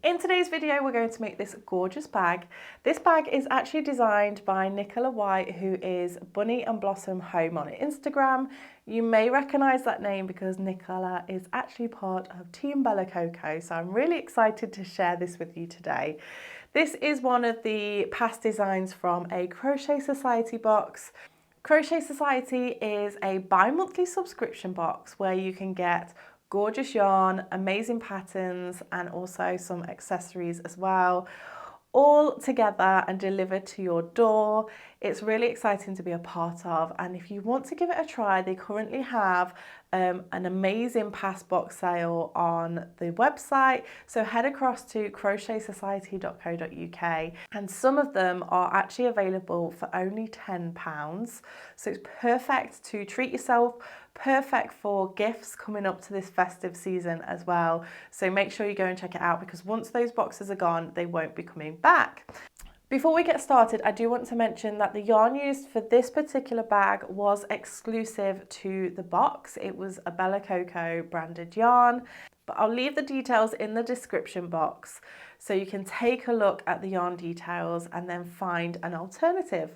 In today's video, we're going to make this gorgeous bag. This bag is actually designed by Nicola White, who is Bunny and Blossom Home on Instagram. You may recognize that name because Nicola is actually part of Team Bella Coco, so I'm really excited to share this with you today. This is one of the past designs from a Crochet Society box. Crochet Society is a bi-monthly subscription box where you can get gorgeous yarn, amazing patterns, and also some accessories as well, all together and delivered to your door. It's really exciting to be a part of, and if you want to give it a try, they currently have an amazing past box sale on the website, so head across to crochetsociety.co.uk, and some of them are actually available for only £10, so it's perfect to treat yourself, perfect for gifts coming up to this festive season as well. So make sure you go and check it out, because once those boxes are gone, they won't be coming back. Before we get started, I do want to mention that the yarn used for this particular bag was exclusive to the box. It was a Bella Coco branded yarn, but I'll leave the details in the description box so you can take a look at the yarn details and then find an alternative.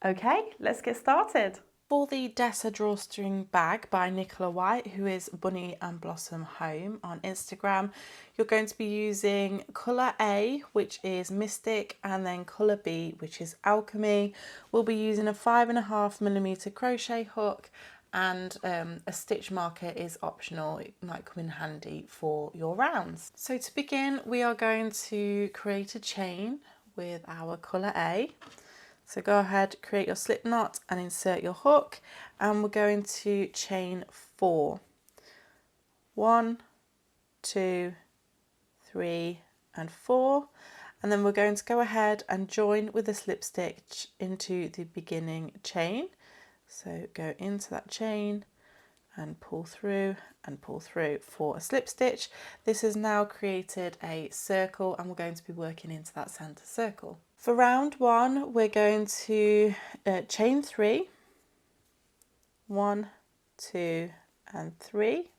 Okay, let's get started. For the Dessa Drawstring bag by Nicola White, who is Bunny and Blossom Home on Instagram, you're going to be using colour A, which is Mystic, and then colour B, which is Alchemy. We'll be using a 5.5mm crochet hook, and a stitch marker is optional. It might come in handy for your rounds. So to begin, we are going to create a chain with our colour A. So go ahead, create your slip knot and insert your hook, and we're going to chain 4. 1, 2, 3 and 4, and then we're going to go ahead and join with a slip stitch into the beginning chain. So go into that chain and pull through for a slip stitch. This has now created a circle, and we're going to be working into that center circle. For round 1, we're going to chain 3, 1, 2 and 3,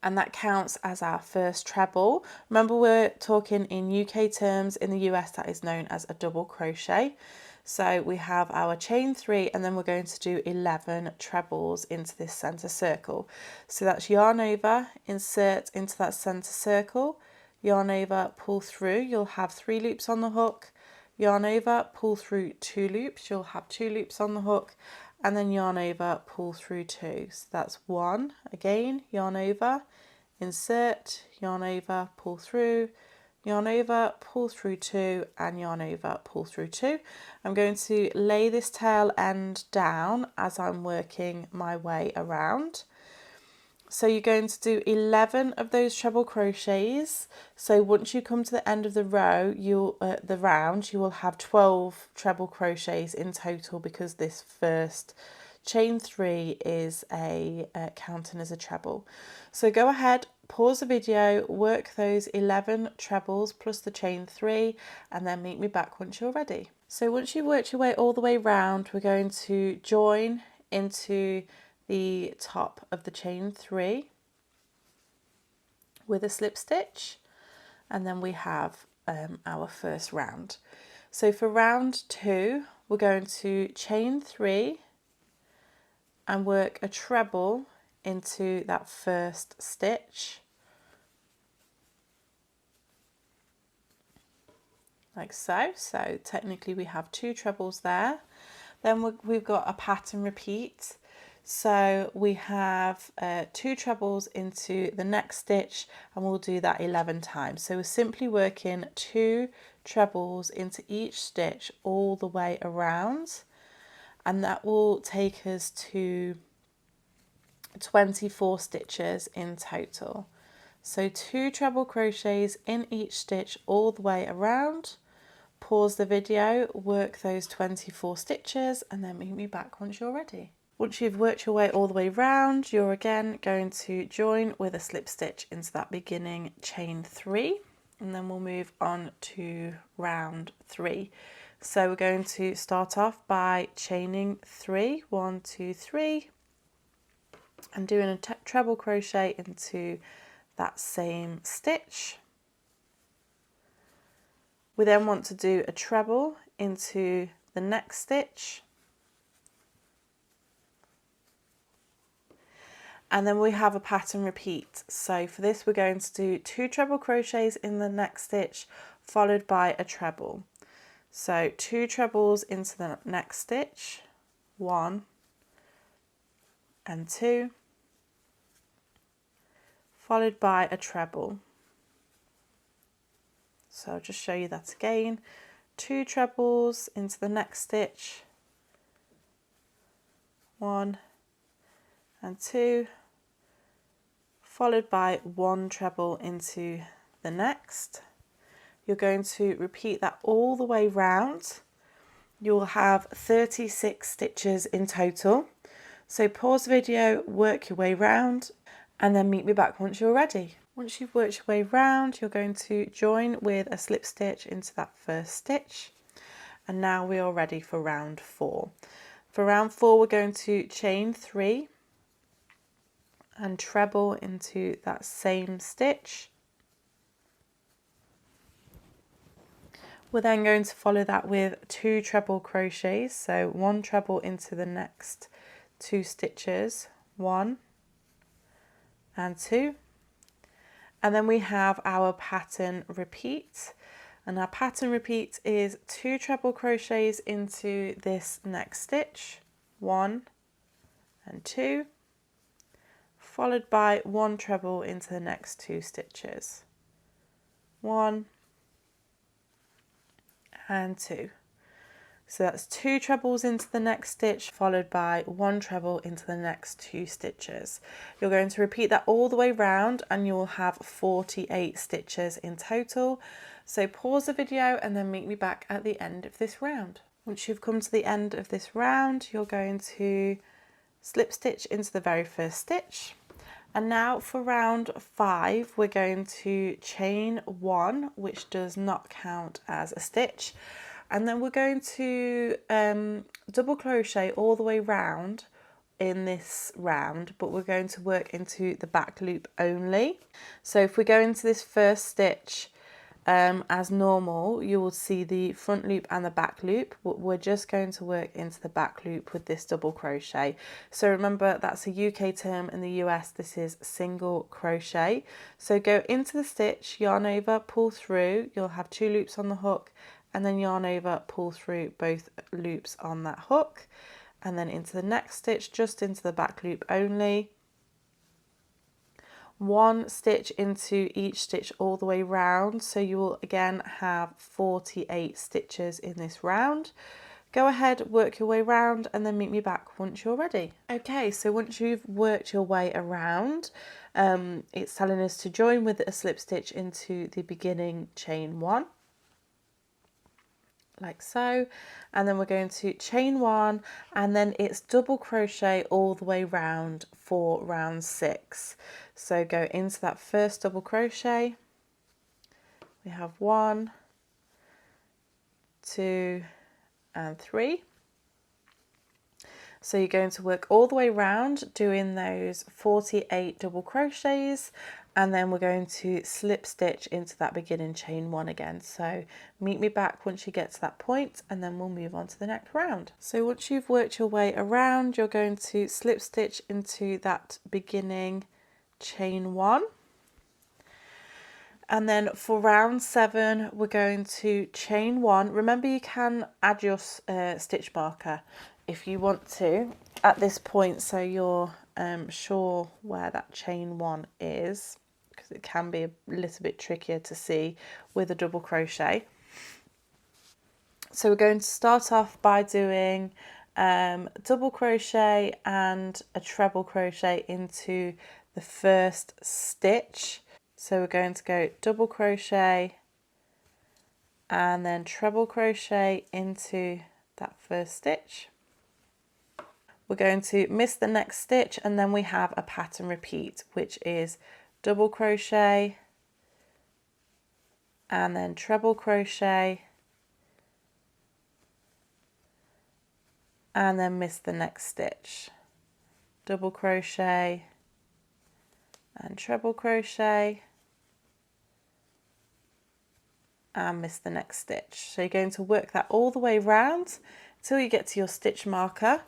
and that counts as our first treble. Remember, we're talking in UK terms. In the US, that is known as a double crochet. So we have our chain 3, and then we're going to do 11 trebles into this center circle. So that's yarn over, insert into that center circle, yarn over, pull through, you'll have 3 loops on the hook, yarn over, pull through 2 loops, you'll have 2 loops on the hook, and then yarn over, pull through 2. So that's 1, again, yarn over, insert, yarn over, pull through, yarn over, pull through 2, and yarn over, pull through 2. I'm going to lay this tail end down as I'm working my way around. So you're going to do 11 of those treble crochets. So once you come to the end of the row, the round, you will have 12 treble crochets in total, because this first chain 3 is counting as a treble. So go ahead, pause the video, work those 11 trebles plus the chain 3, and then meet me back once you're ready. So once you've worked your way all the way round, we're going to join into the top of the chain 3 with a slip stitch, and then we have our first round. So for round 2, we're going to chain 3 and work a treble into that first stitch, like so. So technically we have 2 trebles there. Then we've got a pattern repeat. So we have 2 trebles into the next stitch, and we'll do that 11 times. So we're simply working 2 trebles into each stitch all the way around, and that will take us to 24 stitches in total. So 2 treble crochets in each stitch all the way around. Pause the video, work those 24 stitches, and then meet me back once you're ready. Once you've worked your way all the way round, you're again going to join with a slip stitch into that beginning chain 3, and then we'll move on to round 3. So we're going to start off by chaining 3, 1, 2, 3, and doing a treble crochet into that same stitch, We then want to do a treble into the next stitch, and then we have a pattern repeat. So for this we're going to do 2 treble crochets in the next stitch followed by a treble. So 2 trebles into the next stitch, 1 and 2, followed by a treble. So I'll just show you that again. 2 trebles into the next stitch, 1 and 2, followed by 1 treble into the next. You're going to repeat that all the way round. You'll have 36 stitches in total. So pause the video, work your way round, and then meet me back once you're ready. Once you've worked your way round, you're going to join with a slip stitch into that first stitch. And now we are ready for round 4. For round 4, we're going to chain 3 and treble into that same stitch. We're then going to follow that with 2 treble crochets, so 1 treble into the next 2 stitches, 1 and 2, and then we have our pattern repeat, and our pattern repeat is 2 treble crochets into this next stitch, 1 and 2, followed by 1 treble into the next 2 stitches, 1 and 2. So that's 2 trebles into the next stitch followed by 1 treble into the next 2 stitches. You're going to repeat that all the way round and you will have 48 stitches in total. So pause the video and then meet me back at the end of this round. Once you've come to the end of this round, you're going to slip stitch into the very first stitch. And now for round 5, we're going to chain 1, which does not count as a stitch. And then we're going to double crochet all the way round in this round, but we're going to work into the back loop only. So if we go into this first stitch as normal, you will see the front loop and the back loop, but we're just going to work into the back loop with this double crochet. So remember, that's a UK term. In the US this is single crochet. So go into the stitch, yarn over, pull through, you'll have 2 loops on the hook, and then yarn over, pull through both loops on that hook, and then into the next stitch, just into the back loop only. 1 stitch into each stitch all the way round, so you will again have 48 stitches in this round. Go ahead, work your way around, and then meet me back once you're ready. Okay, so once you've worked your way around, it's telling us to join with a slip stitch into the beginning chain 1, like so, and then we're going to chain 1, and then it's double crochet all the way round for round 6. So go into that first double crochet, we have 1, 2 and 3. So you're going to work all the way round doing those 48 double crochets, and then we're going to slip stitch into that beginning chain 1 again. So meet me back once you get to that point, and then we'll move on to the next round. So once you've worked your way around, you're going to slip stitch into that beginning chain 1. And then for round 7, we're going to chain 1. Remember, you can add your stitch marker if you want to at this point, so you're sure where that chain 1 is, because it can be a little bit trickier to see with a double crochet. So we're going to start off by doing double crochet and a treble crochet into the first stitch. So we're going to go double crochet and then treble crochet into that first stitch. We're going to miss the next stitch, and then we have a pattern repeat, which is double crochet and then treble crochet and then miss the next stitch, double crochet and treble crochet and miss the next stitch. So you're going to work that all the way round until you get to your stitch marker.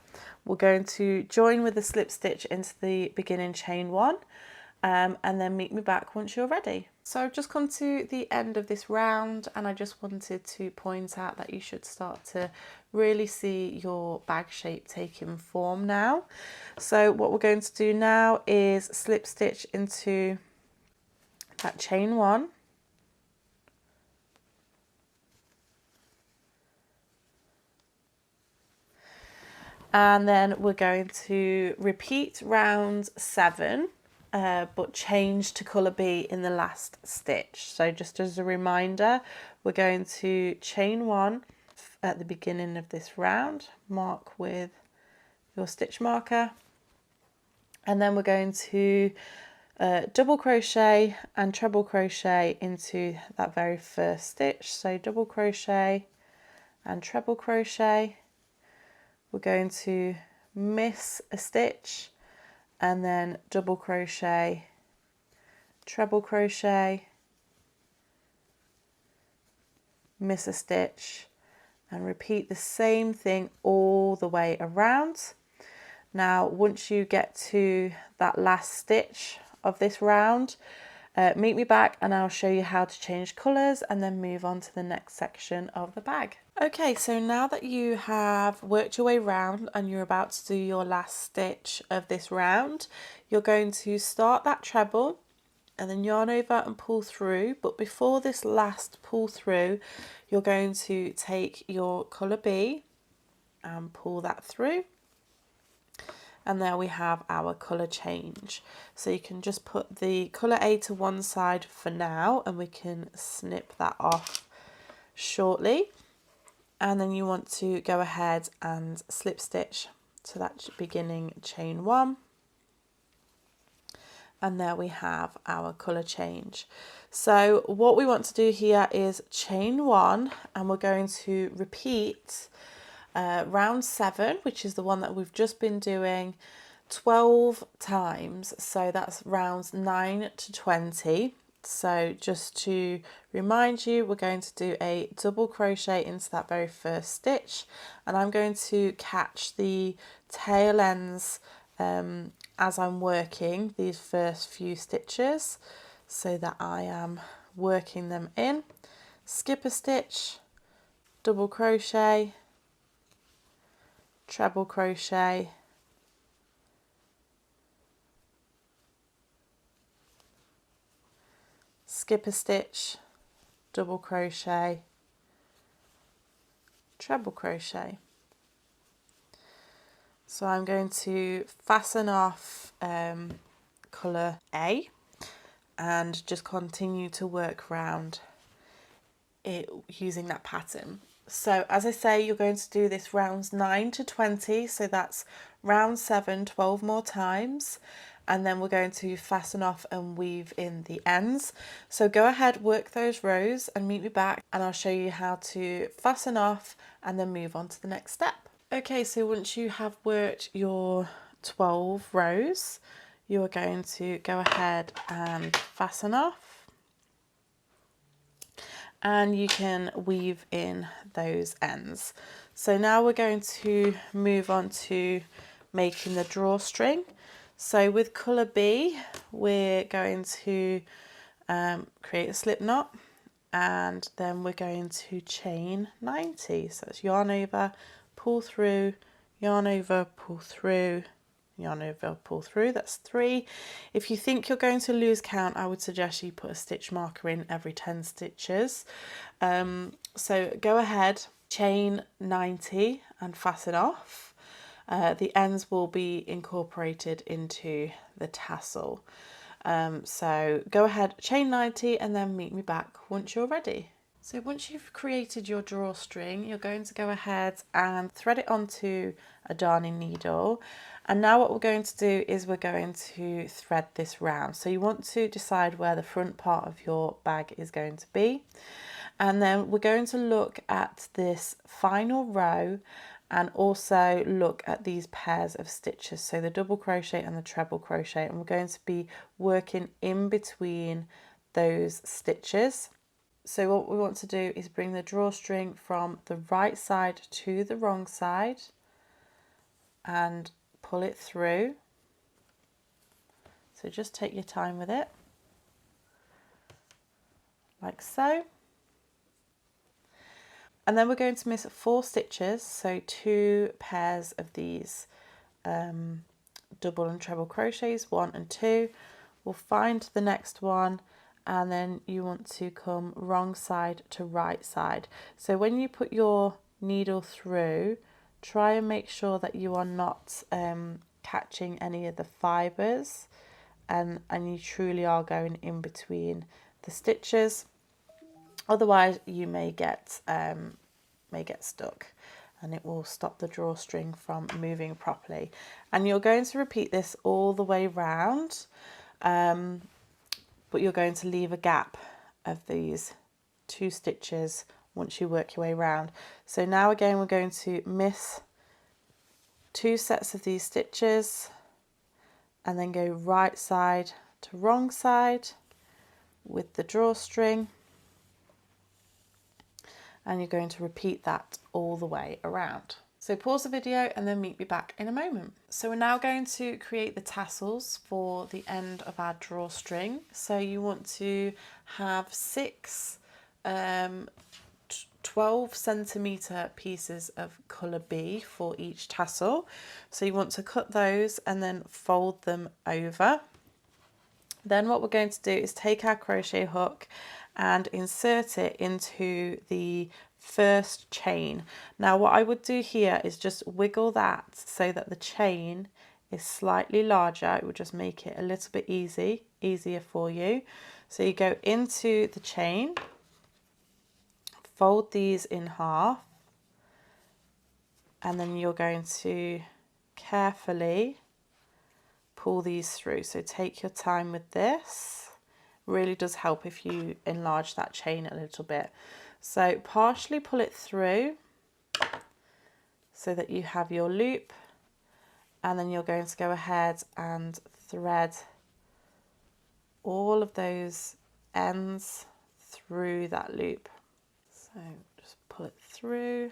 We're going to join with a slip stitch into the beginning chain 1, and then meet me back once you're ready. So I've just come to the end of this round, and I just wanted to point out that you should start to really see your bag shape taking form now. So what we're going to do now is slip stitch into that chain 1, and then we're going to repeat round 7, but change to colour B in the last stitch. So just as a reminder, we're going to chain 1 at the beginning of this round, mark with your stitch marker, and then we're going to double crochet and treble crochet into that very first stitch. So double crochet and treble crochet. We're going to miss a stitch and then double crochet, treble crochet, miss a stitch, and repeat the same thing all the way around. Now once you get to that last stitch of this round, meet me back and I'll show you how to change colours and then move on to the next section of the bag. Okay, so now that you have worked your way round and you're about to do your last stitch of this round, you're going to start that treble and then yarn over and pull through. But before this last pull through, you're going to take your colour B and pull that through. And there we have our colour change. So you can just put the colour A to one side for now, and we can snip that off shortly. And then you want to go ahead and slip stitch to that beginning chain 1. And there we have our colour change. So what we want to do here is chain 1, and we're going to repeat round 7, which is the one that we've just been doing, 12 times. So that's rounds 9 to 20. So just to remind you, we're going to do a double crochet into that very first stitch, and I'm going to catch the tail ends as I'm working these first few stitches so that I am working them in. Skip a stitch, double crochet, treble crochet, skip a stitch, double crochet, treble crochet. So I'm going to fasten off colour A and just continue to work around it using that pattern. So as I say, you're going to do this rounds 9 to 20, so that's round 7 12 more times, and then we're going to fasten off and weave in the ends. So go ahead, work those rows and meet me back, and I'll show you how to fasten off and then move on to the next step. Okay, so once you have worked your 12 rows, you are going to go ahead and fasten off, and you can weave in those ends. So now we're going to move on to making the drawstring. So with colour B, we're going to create a slip knot, and then we're going to chain 90. So it's yarn over, pull through, yarn over, pull through, yarn over, pull through. That's 3. If you think you're going to lose count, I would suggest you put a stitch marker in every 10 stitches. So go ahead, chain 90 and fasten off. The ends will be incorporated into the tassel. So go ahead, chain 90 and then meet me back once you're ready. So once you've created your drawstring, you're going to go ahead and thread it onto a darning needle. And now what we're going to do is we're going to thread this round. So you want to decide where the front part of your bag is going to be. And then we're going to look at this final row and also look at these pairs of stitches, so the double crochet and the treble crochet, and we're going to be working in between those stitches. So what we want to do is bring the drawstring from the right side to the wrong side and pull it through. So just take your time with it, like so. And then we're going to miss 4 stitches, so 2 pairs of these double and treble crochets, 1 and 2. We'll find the next one, and then you want to come wrong side to right side. So when you put your needle through, try and make sure that you are not catching any of the fibres, and you truly are going in between the stitches. Otherwise you may get stuck, and it will stop the drawstring from moving properly. And you're going to repeat this all the way round, but you're going to leave a gap of these 2 stitches once you work your way round. So now again we're going to miss 2 sets of these stitches and then go right side to wrong side with the drawstring, and you're going to repeat that all the way around. So pause the video and then meet me back in a moment. So we're now going to create the tassels for the end of our drawstring. So you want to have 6 12cm pieces of colour B for each tassel. So you want to cut those and then fold them over. Then what we're going to do is take our crochet hook and insert it into the first chain. Now what I would do here is just wiggle that so that the chain is slightly larger. It will just make it a little bit easier for you. So you go into the chain, fold these in half, and then you're going to carefully pull these through. So take your time with this. Really does help if you enlarge that chain a little bit. So partially pull it through so that you have your loop, and then you're going to go ahead and thread all of those ends through that loop. So just pull it through.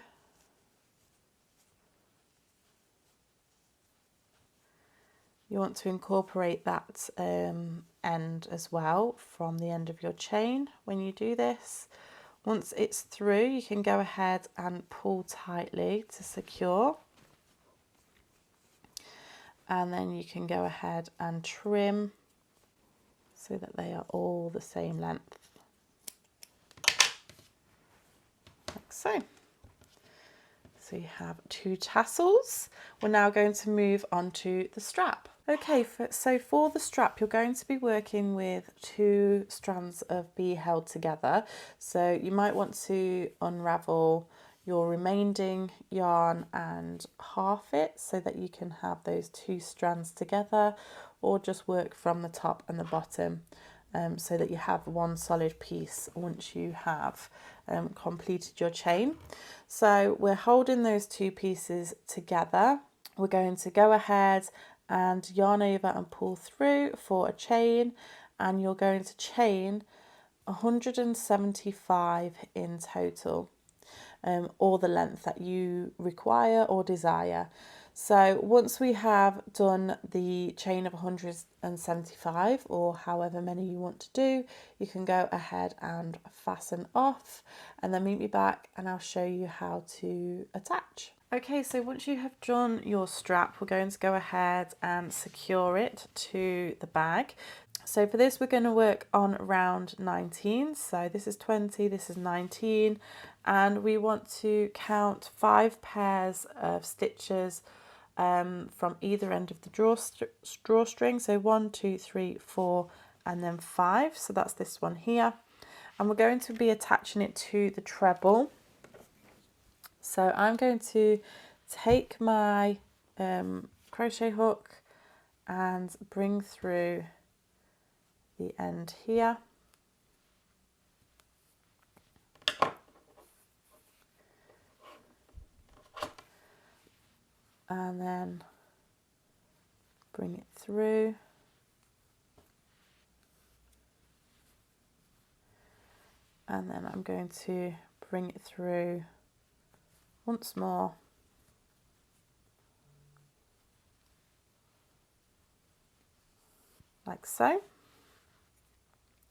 You want to incorporate that end as well from the end of your chain when you do this. Once it's through, you can go ahead and pull tightly to secure. And then you can go ahead and trim so that they are all the same length. Like so. So you have 2 tassels. We're now going to move on to the strap. Okay, so for the strap, you're going to be working with 2 strands of B held together. So you might want to unravel your remaining yarn and half it so that you can have those 2 strands together, or just work from the top and the bottom so that you have one solid piece once you have completed your chain. So we're holding those 2 pieces together. We're going to go ahead and yarn over and pull through for a chain, and you're going to chain 175 in total, or the length that you require or desire. So once we have done the chain of 175, or however many you want to do, you can go ahead and fasten off, and then meet me back and I'll show you how to attach. Okay, so once you have done your strap, we're going to go ahead and secure it to the bag. So for this, we're going to work on round 19. So this is 20, this is 19, and we want to count 5 pairs of stitches from either end of the drawstring. So 1, 2, 3, 4, and then 5. So that's this one here. And we're going to be attaching it to the treble. So I'm going to take my crochet hook and bring through the end here. And then bring it through. and then I'm going to bring it through once more. Like so.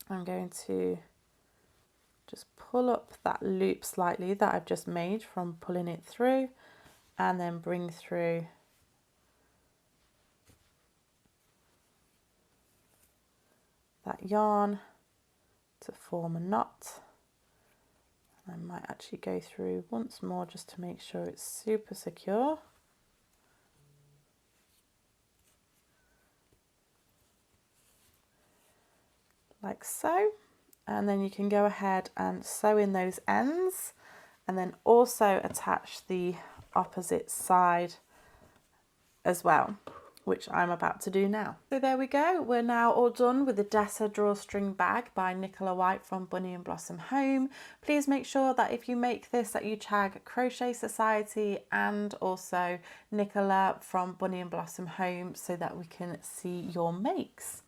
I'm going to just pull up that loop slightly that I've just made from pulling it through, and then bring through that yarn to form a knot. I might actually go through once more just to make sure it's super secure. Like so, and then you can go ahead and sew in those ends and then also attach the opposite side as well, which I'm about to do now. So there we go, we're now all done with the Dessa Drawstring Bag by Nicola White from Bunny and Blossom Home. Please make sure that if you make this that you tag Crochet Society and also Nicola from Bunny and Blossom Home so that we can see your makes.